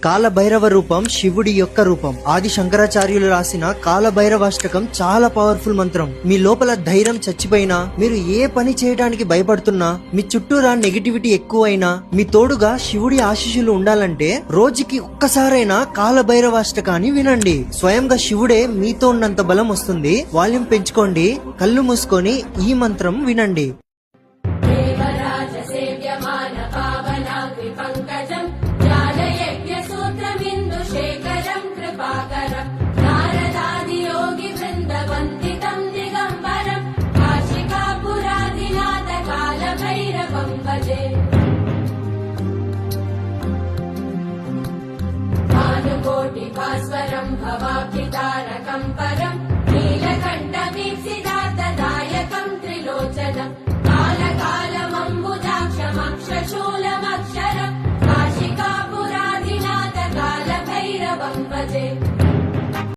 కాలభైరవ రూపం శివుడి యొక్క రూపం. ఆది శంకరాచార్యులు రాసిన కాలభైరవాష్టకం చాలా పవర్ఫుల్ మంత్రం. మీ లోపల ధైర్యం చచ్చిపోయినా, మీరు ఏ పని చేయడానికి భయపడుతున్నా, మీ చుట్టూరా నెగిటివిటీ ఎక్కువైనా, మీ తోడుగా శివుడి ఆశీస్సులు ఉండాలంటే రోజుకి ఒక్కసారైనా కాలభైరవాష్టకాన్ని వినండి. స్వయంగా శివుడే మీతో ఉన్నంత బలం వస్తుంది. వాల్యూమ్ పెంచుకోండి, కళ్ళు మూసుకొని ఈ మంత్రం వినండి. भास्वरं भवाब्धितारकं परं नीलकण्ठवीप्सितार्थदायकं त्रिलोचनं कालकालमम्बुजाक्षमक्षशूलमक्षरं काशिकापुराधिनाथ कालभैरवं भजे।